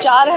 4